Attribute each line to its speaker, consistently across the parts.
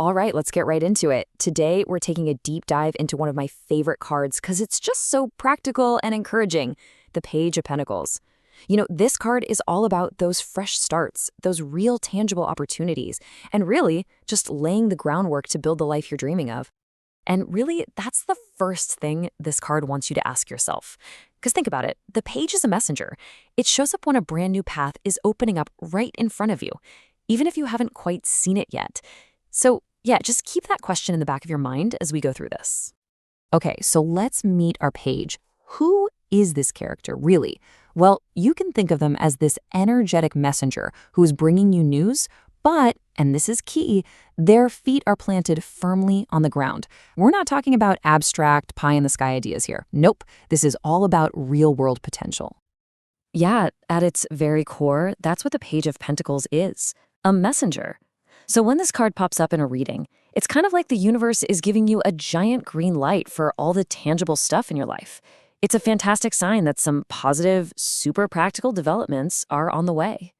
Speaker 1: All right, let's get right into it. Today, we're taking a deep dive into one of my favorite cards because it's just so practical and encouraging, the Page of Pentacles. This card is all about those fresh starts, those real tangible opportunities, and really just laying the groundwork to build the life you're dreaming of. And really, that's the first thing this card wants you to ask yourself. Because think about it, the page is a messenger. It shows up when a brand new path is opening up right in front of you, even if you haven't quite seen it yet. So, yeah, just keep that question in the back of your mind as we go through this. Okay, so let's meet our page. Who is this character, really? Well, you can think of them as this energetic messenger who's bringing you news, but, and this is key, their feet are planted firmly on the ground. We're not talking about abstract, pie-in-the-sky ideas here. Nope, this is all about real-world potential. Yeah, at its very core, that's what the Page of Pentacles is, a messenger. So when this card pops up in a reading, it's kind of like the universe is giving you a giant green light for all the tangible stuff in your life. It's a fantastic sign that some positive, super practical developments are on the way.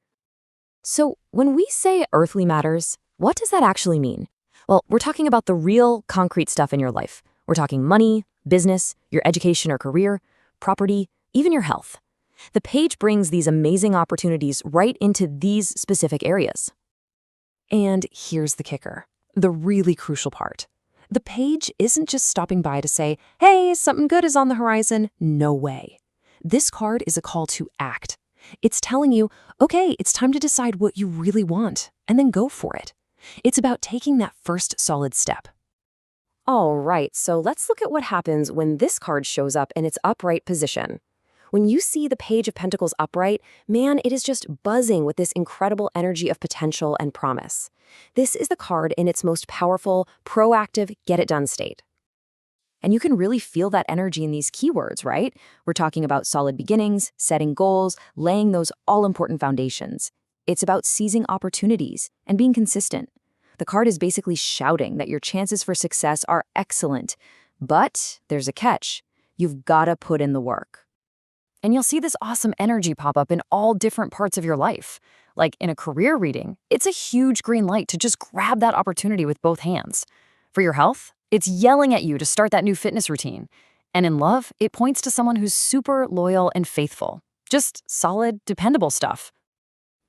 Speaker 1: So when we say earthly matters, what does that actually mean? Well, we're talking about the real, concrete stuff in your life. We're talking money, business, your education or career, property, even your health. The page brings these amazing opportunities right into these specific areas. And here's the kicker, the really crucial part. The page isn't just stopping by to say, hey, something good is on the horizon. No way. This card is a call to act. It's telling you, okay, it's time to decide what you really want, and then go for it. It's about taking that first solid step. All right, so let's look at what happens when this card shows up in its upright position. When you see the Page of Pentacles upright, man, it is just buzzing with this incredible energy of potential and promise. This is the card in its most powerful, proactive, get-it-done state. And you can really feel that energy in these keywords, right? We're talking about solid beginnings, setting goals, laying those all-important foundations. It's about seizing opportunities and being consistent. The card is basically shouting that your chances for success are excellent. But there's a catch. You've got to put in the work. And you'll see this awesome energy pop up in all different parts of your life. Like in a career reading, it's a huge green light to just grab that opportunity with both hands. For your health, it's yelling at you to start that new fitness routine. And in love, it points to someone who's super loyal and faithful. Just solid, dependable stuff.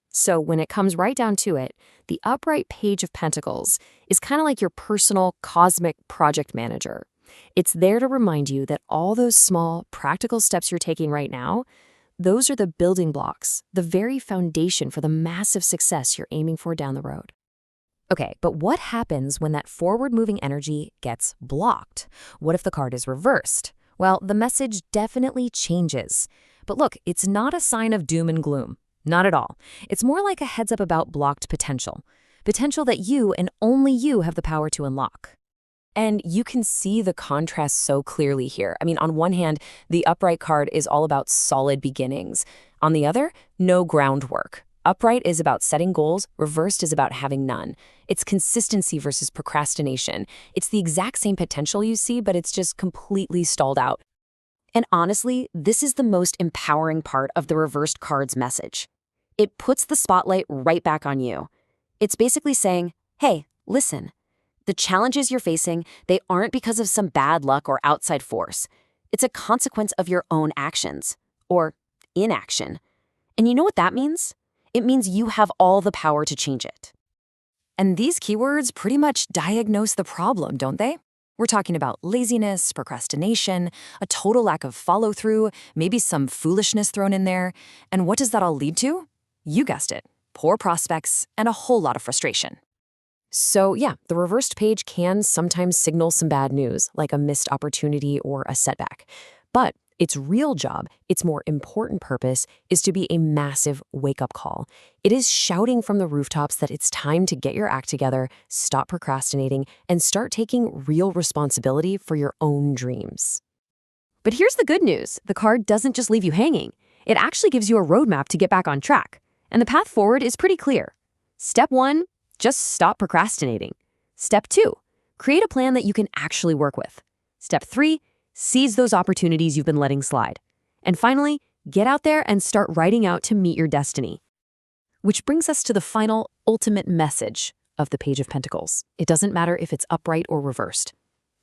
Speaker 1: So when it comes right down to it, the upright Page of Pentacles is kind of like your personal cosmic project manager. It's there to remind you that all those small, practical steps you're taking right now, those are the building blocks, the very foundation for the massive success you're aiming for down the road. Okay, but what happens when that forward-moving energy gets blocked? What if the card is reversed? Well, the message definitely changes. But look, it's not a sign of doom and gloom. Not at all. It's more like a heads up about blocked potential. Potential that you and only you have the power to unlock. And you can see the contrast so clearly here. I mean, on one hand, the upright card is all about solid beginnings. On the other, no groundwork. Upright is about setting goals, reversed is about having none. It's consistency versus procrastination. It's the exact same potential you see, but it's just completely stalled out. And honestly, this is the most empowering part of the reversed card's message. It puts the spotlight right back on you. It's basically saying, hey, listen. The challenges you're facing, they aren't because of some bad luck or outside force. It's a consequence of your own actions, or inaction. And you know what that means? It means you have all the power to change it. And these keywords pretty much diagnose the problem, don't they? We're talking about laziness, procrastination, a total lack of follow-through, maybe some foolishness thrown in there. And what does that all lead to? You guessed it, poor prospects and a whole lot of frustration. So yeah, the reversed page can sometimes signal some bad news, like a missed opportunity or a setback. But its real job, its more important purpose, is to be a massive wake-up call. It is shouting from the rooftops that it's time to get your act together, stop procrastinating, and start taking real responsibility for your own dreams. But here's the good news. The card doesn't just leave you hanging. It actually gives you a roadmap to get back on track. And the path forward is pretty clear. Step 1, just stop procrastinating. Step 2, create a plan that you can actually work with. Step 3, seize those opportunities you've been letting slide. And finally, get out there and start writing out to meet your destiny. Which brings us to the final, ultimate message of the Page of Pentacles. It doesn't matter if it's upright or reversed.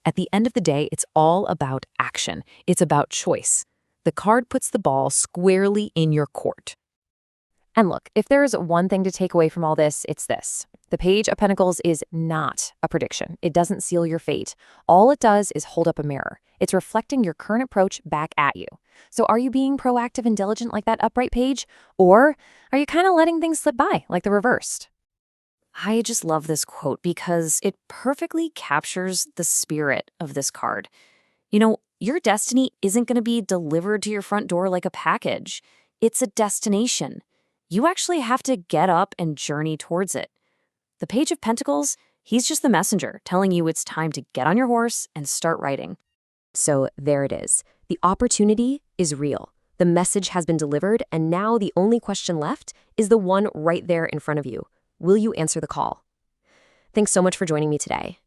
Speaker 1: At the end of the day, it's all about action. It's about choice. The card puts the ball squarely in your court. And look, if there is one thing to take away from all this, it's this. The Page of Pentacles is not a prediction. It doesn't seal your fate. All it does is hold up a mirror. It's reflecting your current approach back at you. So are you being proactive and diligent like that upright page? Or are you kind of letting things slip by like the reversed? I just love this quote because it perfectly captures the spirit of this card. You know, your destiny isn't going to be delivered to your front door like a package. It's a destination. You actually have to get up and journey towards it. The Page of Pentacles, he's just the messenger telling you it's time to get on your horse and start riding. So there it is. The opportunity is real. The message has been delivered, and now the only question left is the one right there in front of you. Will you answer the call? Thanks so much for joining me today.